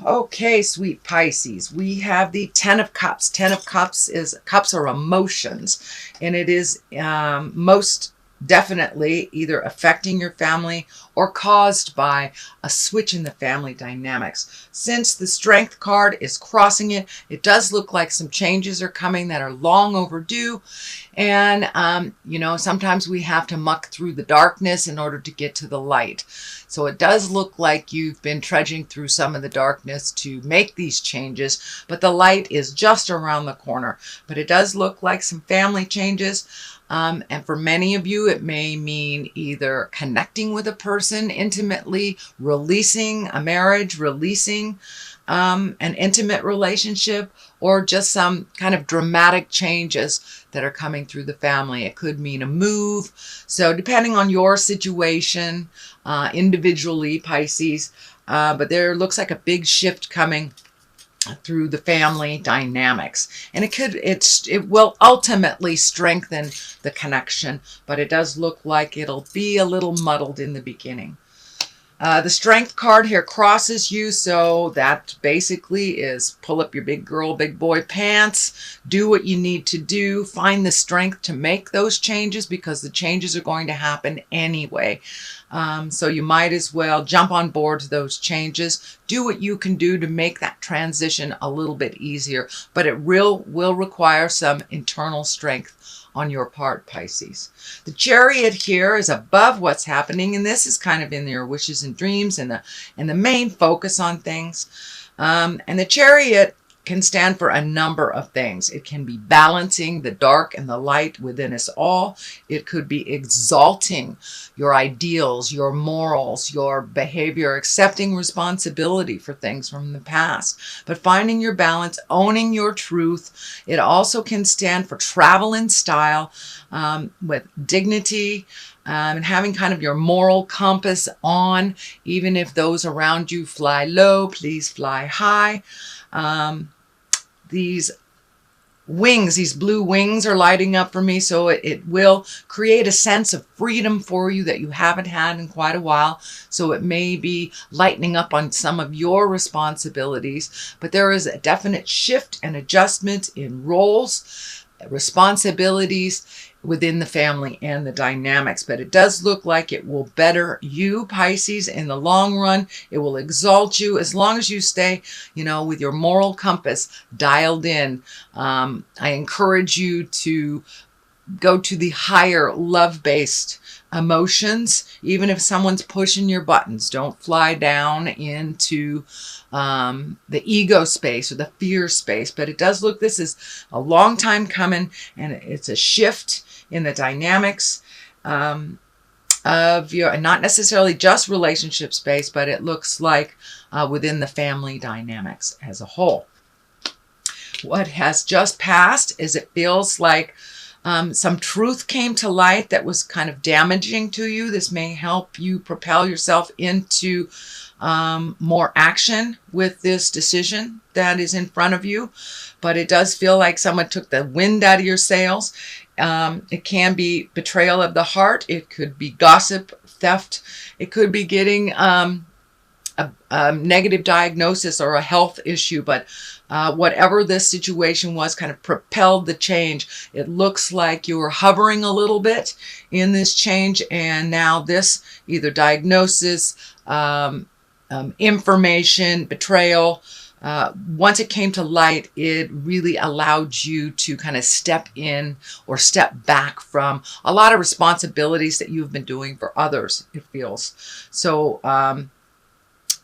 Okay, sweet Pisces, we have the Ten of Cups. Ten of Cups is, cups are emotions, and it is most definitely either affecting your family or caused by a switch in the family dynamics. Since the Strength card is crossing it, it does look like some changes are coming that are long overdue. And, sometimes we have to muck through the darkness in order to get to the light. So it does look like you've been trudging through some of the darkness to make these changes, but the light is just around the corner. But it does look like some family changes. And for many of you, it may mean either connecting with a person intimately, releasing a marriage, releasing an intimate relationship, or just some kind of dramatic changes that are coming through the family. It could mean a move. So depending on your situation, individually, Pisces, but there looks like a big shift coming through the family dynamics, and it will ultimately strengthen the connection, but it does look like it'll be a little muddled in the beginning. The Strength card here crosses you, so that basically is pull up your big girl, big boy pants, do what you need to do, find the strength to make those changes because the changes are going to happen anyway. So you might as well jump on board to those changes, do what you can do to make that transition a little bit easier, but it will require some internal strength on your part, Pisces. The Chariot here is above what's happening, and this is kind of in your wishes and dreams and the main focus on things. And the Chariot can stand for a number of things. It can be balancing the dark and the light within us all. It could be exalting your ideals, your morals, your behavior, accepting responsibility for things from the past, but finding your balance, owning your truth. It also can stand for travel in style, with dignity, and having kind of your moral compass on, even if those around you fly low, please fly high. These wings, these blue wings are lighting up for me, so it will create a sense of freedom for you that you haven't had in quite a while. So it may be lightening up on some of your responsibilities, but there is a definite shift and adjustment in roles, responsibilities within the family and the dynamics. But it does look like it will better you, Pisces, in the long run. It will exalt you as long as you stay, with your moral compass dialed in. I encourage you to go to the higher love-based emotions. Even if someone's pushing your buttons, don't fly down into the ego space or the fear space. But it does look, this is a long time coming, and it's a shift in the dynamics of your, and not necessarily just relationship space, but it looks like within the family dynamics as a whole. What has just passed is it feels like some truth came to light that was kind of damaging to you. This may help you propel yourself into more action with this decision that is in front of you. But it does feel like someone took the wind out of your sails. It can be betrayal of the heart. It could be gossip, theft. It could be getting a negative diagnosis or a health issue. But whatever this situation was kind of propelled the change. It looks like you were hovering a little bit in this change, and now this either diagnosis, information, betrayal, once it came to light, it really allowed you to kind of step in or step back from a lot of responsibilities that you've been doing for others, it feels. So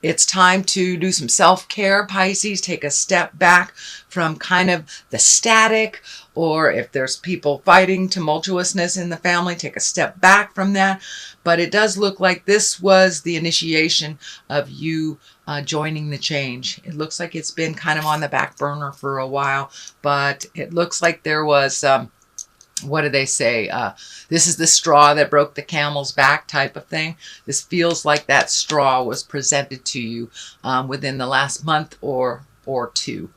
it's time to do some self-care, Pisces. Take a step back from kind of the static, or if there's people fighting, tumultuousness in the family, take a step back from that. But it does look like this was the initiation of you joining the change. It looks like it's been kind of on the back burner for a while, but it looks like there was what do they say? This is the straw that broke the camel's back type of thing. This feels like that straw was presented to you within the last month or two.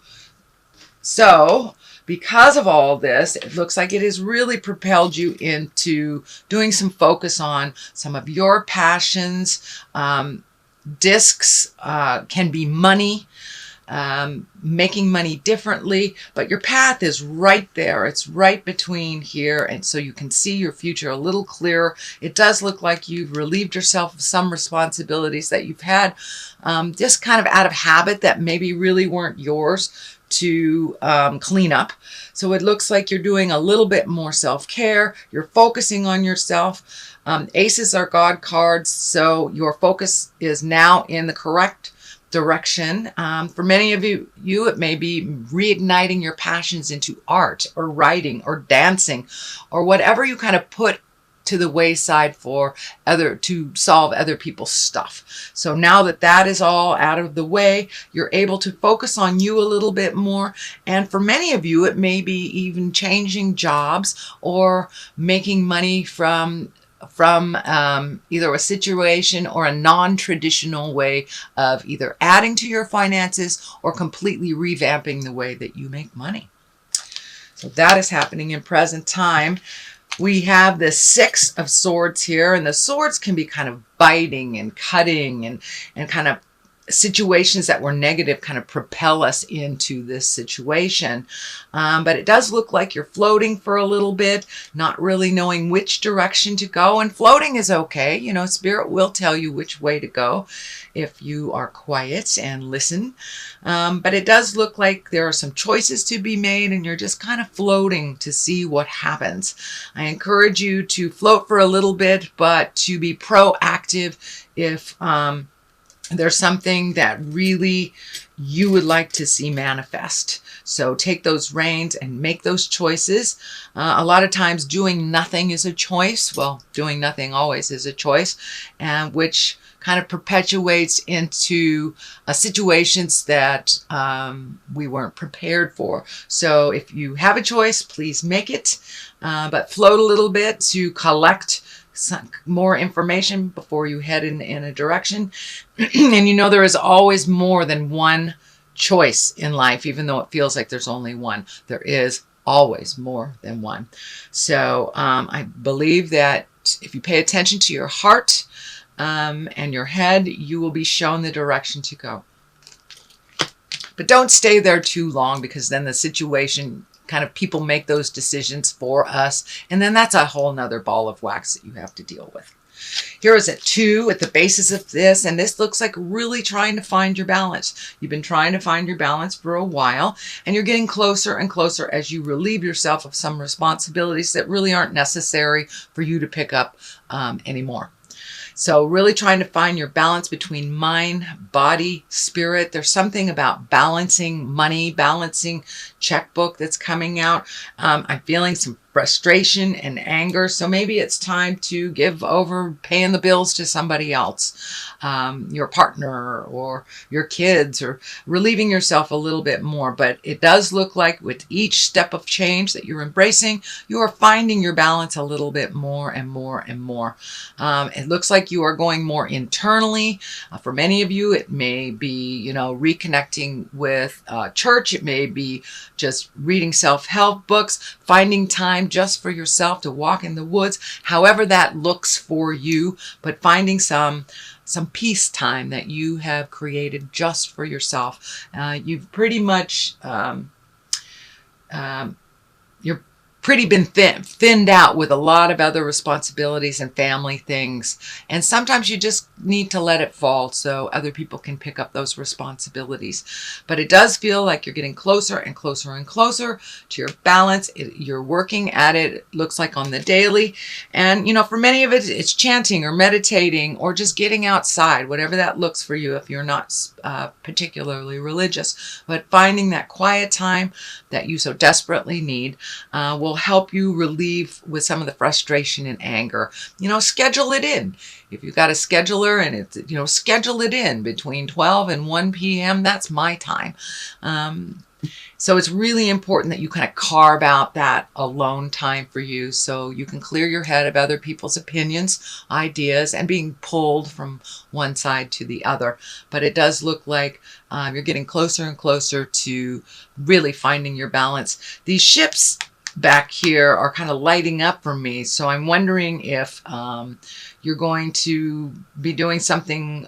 So because of all this, it looks like it has really propelled you into doing some focus on some of your passions, discs can be money, making money differently, but your path is right there. It's right between here, and so you can see your future a little clearer. It does look like you've relieved yourself of some responsibilities that you've had just kind of out of habit that maybe really weren't yours to clean up. So it looks like you're doing a little bit more self-care. You're focusing on yourself. Aces are God cards, so your focus is now in the correct direction. For many of you, it may be reigniting your passions into art or writing or dancing or whatever you kind of put to the wayside to solve other people's stuff. So now that that is all out of the way, you're able to focus on you a little bit more. And for many of you, it may be even changing jobs or making money from either a situation or a non-traditional way of either adding to your finances or completely revamping the way that you make money. So that is happening in present time. We have the Six of Swords here, and the swords can be kind of biting and cutting and kind of situations that were negative kind of propel us into this situation. But it does look like you're floating for a little bit, not really knowing which direction to go. And floating is okay. You know, Spirit will tell you which way to go if you are quiet and listen. But it does look like there are some choices to be made, and you're just kind of floating to see what happens. I encourage you to float for a little bit, but to be proactive if there's something that really you would like to see manifest. So take those reins and make those choices. A lot of times doing nothing is a choice. Well, doing nothing always is a choice, and which kind of perpetuates into situations that we weren't prepared for. So if you have a choice, please make it, but float a little bit to collect some more information before you head in a direction. And you know, there is always more than one choice in life, even though it feels like there's only one. There is always more than one. So I believe that if you pay attention to your heart and your head, you will be shown the direction to go. But don't stay there too long, because then the situation kind of, people make those decisions for us, and then that's a whole nother ball of wax that you have to deal with. Here is a 2 at the basis of this, and this looks like really trying to find your balance. You've been trying to find your balance for a while, and you're getting closer and closer as you relieve yourself of some responsibilities that really aren't necessary for you to pick up anymore. So really trying to find your balance between mind, body, spirit. There's something about balancing money, balancing checkbook that's coming out. I'm feeling some frustration and anger. So maybe it's time to give over paying the bills to somebody else, your partner or your kids, or relieving yourself a little bit more. But it does look like with each step of change that you're embracing, you are finding your balance a little bit more and more and more. It looks like you are going more internally. For many of you, it may be, you know, reconnecting with church. It may be just reading self-help books, finding time just for yourself to walk in the woods, however that looks for you, but finding some peace time that you have created just for yourself. You've pretty much, you're pretty been thinned out with a lot of other responsibilities and family things. And sometimes you just need to let it fall so other people can pick up those responsibilities. But it does feel like you're getting closer and closer and closer to your balance. You're working at it, it looks like on the daily. And, you know, for many of it, it's chanting or meditating or just getting outside, whatever that looks for you if you're not particularly religious. But finding that quiet time that you so desperately need will help you relieve with some of the frustration and anger. You know, schedule it in. If you've got a scheduler and it's, you know, schedule it in between 12 and 1 p.m. That's my time. So it's really important that you kind of carve out that alone time for you so you can clear your head of other people's opinions, ideas, and being pulled from one side to the other. But it does look like you're getting closer and closer to really finding your balance. These ships back here are kind of lighting up for me. So I'm wondering if you're going to be doing something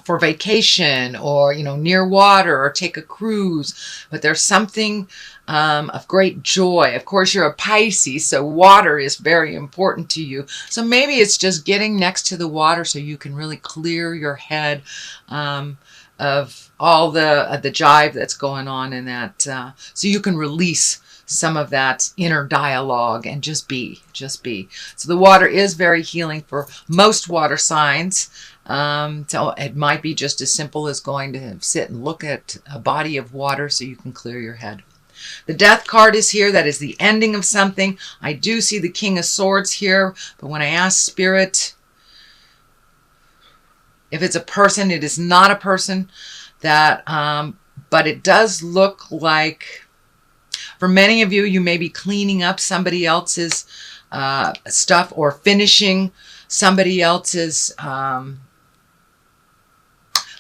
for vacation, or near water, or take a cruise, but there's something of great joy. Of course, you're a Pisces, so water is very important to you. So maybe it's just getting next to the water so you can really clear your head of all the jive that's going on in that, so you can release some of that inner dialogue and just be. So the water is very healing for most water signs. So it might be just as simple as going to sit and look at a body of water so you can clear your head. The Death card is here. That is the ending of something. I do see the King of Swords here, but when I ask Spirit, if it's a person, it is not a person. But it does look like, for many of you, you may be cleaning up somebody else's stuff, or finishing somebody else's,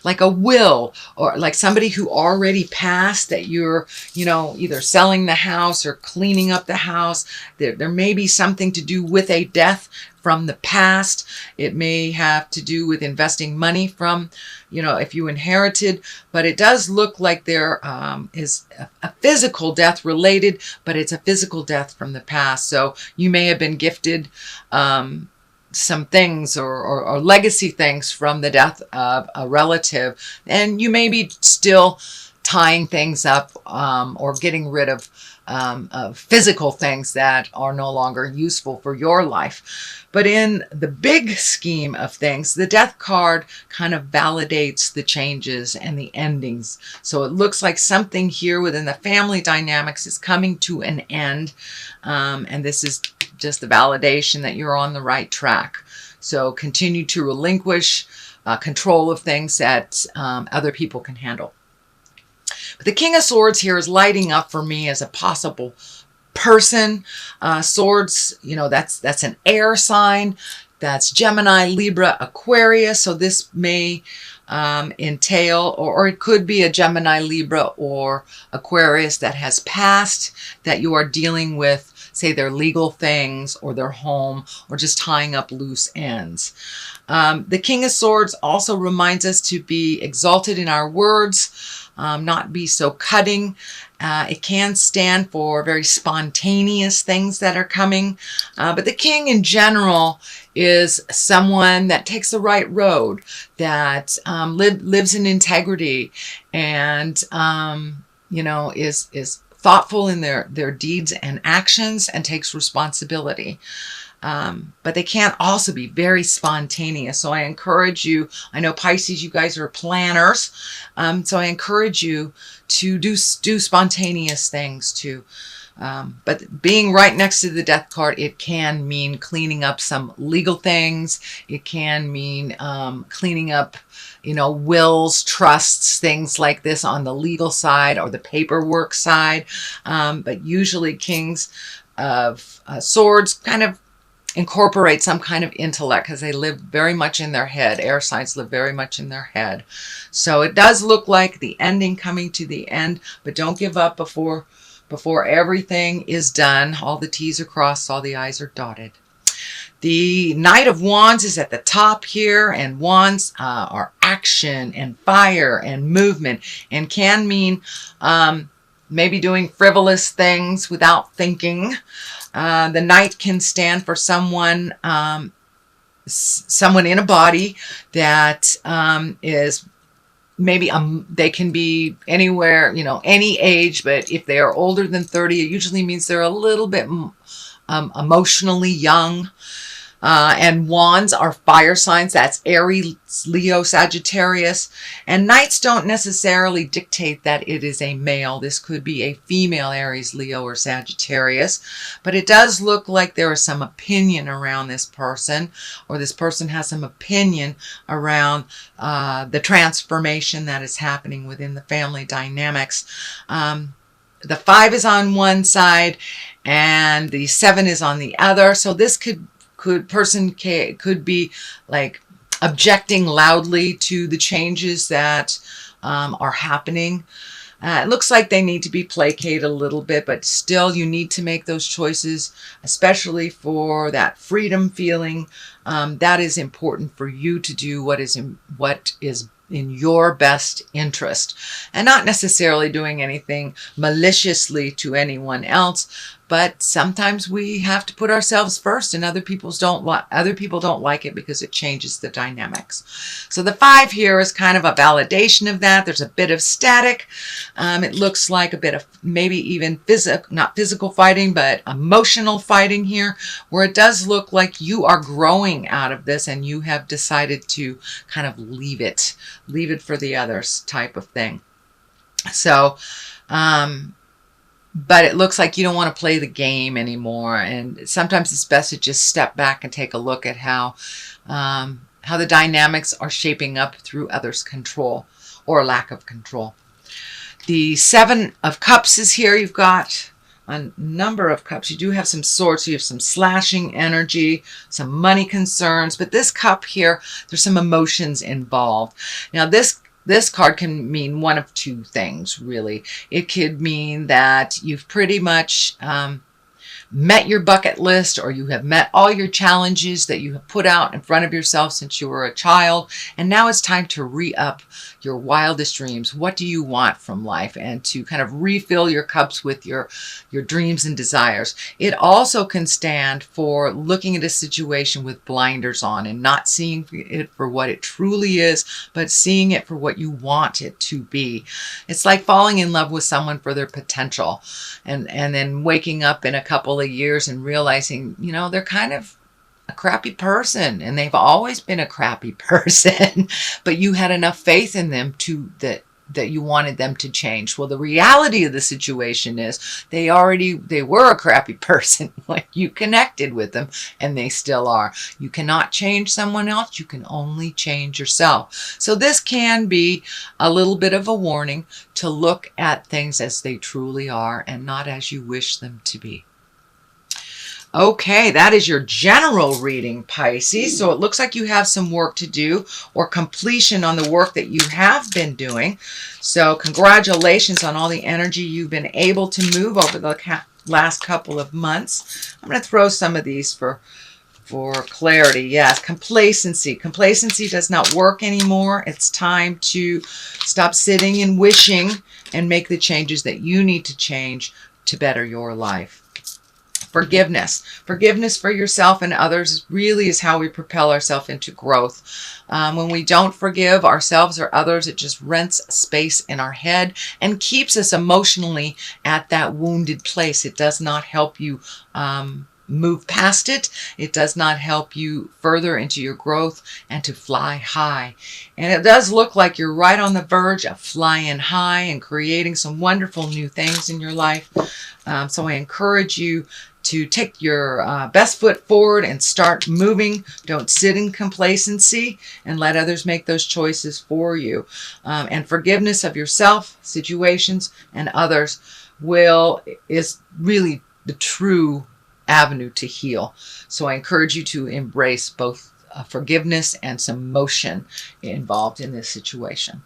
like a will, or like somebody who already passed that you're, either selling the house or cleaning up the house. There may be something to do with a death from the past. It may have to do with investing money from, if you inherited, but it does look like there is a physical death related, but it's a physical death from the past. So you may have been gifted some things or legacy things from the death of a relative, and you may be still tying things up or getting rid of physical things that are no longer useful for your life. But in the big scheme of things, the Death card kind of validates the changes and the endings. So it looks like something here within the family dynamics is coming to an end, and this is just the validation that you're on the right track. So continue to relinquish control of things that other people can handle. But the King of Swords here is lighting up for me as a possible person. Swords, that's an air sign. That's Gemini, Libra, Aquarius. So this may entail, or it could be a Gemini, Libra, or Aquarius that has passed, that you are dealing with, say, their legal things or their home, or just tying up loose ends. The King of Swords also reminds us to be exalted in our words, not be so cutting. It can stand for very spontaneous things that are coming. But the king in general is someone that takes the right road, that lives in integrity, and is thoughtful in their deeds and actions, and takes responsibility. But they can also be very spontaneous. So I encourage you, I know Pisces, you guys are planners. So I encourage you to do spontaneous things too. But being right next to the Death card, it can mean cleaning up some legal things. It can mean cleaning up, wills, trusts, things like this on the legal side or the paperwork side. But usually Kings of Swords kind of incorporate some kind of intellect, because they live very much in their head. Air signs live very much in their head. So it does look like the ending coming to the end, but don't give up before everything is done. All the T's are crossed, all the I's are dotted. The Knight of Wands is at the top here, and wands are action and fire and movement, and can mean maybe doing frivolous things without thinking. The Knight can stand for someone in a body that is maybe they can be anywhere, any age, but if they are older than 30, it usually means they're a little bit emotionally young. And wands are fire signs. That's Aries, Leo, Sagittarius. And knights don't necessarily dictate that it is a male. This could be a female Aries, Leo, or Sagittarius. But it does look like there is some opinion around this person, or this person has some opinion around the transformation that is happening within the family dynamics. The 5 is on one side and the 7 is on the other. So this could be like objecting loudly to the changes that are happening. It looks like they need to be placated a little bit, but still you need to make those choices, especially for that freedom feeling. That is important for you to do what is in your best interest, and not necessarily doing anything maliciously to anyone else. But sometimes we have to put ourselves first, and other people don't like it because it changes the dynamics. So the 5 here is kind of a validation of that. There's a bit of static. It looks like a bit of maybe even not physical fighting, but emotional fighting here, where it does look like you are growing out of this and you have decided to kind of leave it for the others type of thing. So, but it looks like you don't want to play the game anymore. And sometimes it's best to just step back and take a look at how the dynamics are shaping up through others' control or lack of control. The 7 of Cups is here. You've got a number of cups. You do have some swords. So you have some slashing energy, some money concerns. But this cup here, there's some emotions involved. Now this card can mean one of 2 things, really. It could mean that you've pretty much met your bucket list, or you have met all your challenges that you have put out in front of yourself since you were a child, and now it's time to re-up your wildest dreams. What do you want from life? And to kind of refill your cups with your dreams and desires. It also can stand for looking at a situation with blinders on and not seeing it for what it truly is, but seeing it for what you want it to be. It's like falling in love with someone for their potential, and then waking up in a couple of years and realizing, they're kind of a crappy person, and they've always been a crappy person, but you had enough faith in them that you wanted them to change. Well, the reality of the situation is they were a crappy person when you connected with them, and they still are. You cannot change someone else. You can only change yourself. So this can be a little bit of a warning to look at things as they truly are and not as you wish them to be. Okay, that is your general reading, Pisces. So it looks like you have some work to do or completion on the work that you have been doing. So congratulations on all the energy you've been able to move over the last couple of months. I'm going to throw some of these for clarity. Yes, complacency. Complacency does not work anymore. It's time to stop sitting and wishing and make the changes that you need to change to better your life. Forgiveness. Forgiveness for yourself and others really is how we propel ourselves into growth. When we don't forgive ourselves or others, it just rents space in our head and keeps us emotionally at that wounded place. It does not help you move past it. It does not help you further into your growth and to fly high. And it does look like you're right on the verge of flying high and creating some wonderful new things in your life. So I encourage you to take your best foot forward and start moving. Don't sit in complacency and let others make those choices for you. And forgiveness of yourself, situations, and others is really the true avenue to heal. So I encourage you to embrace both forgiveness and some motion involved in this situation.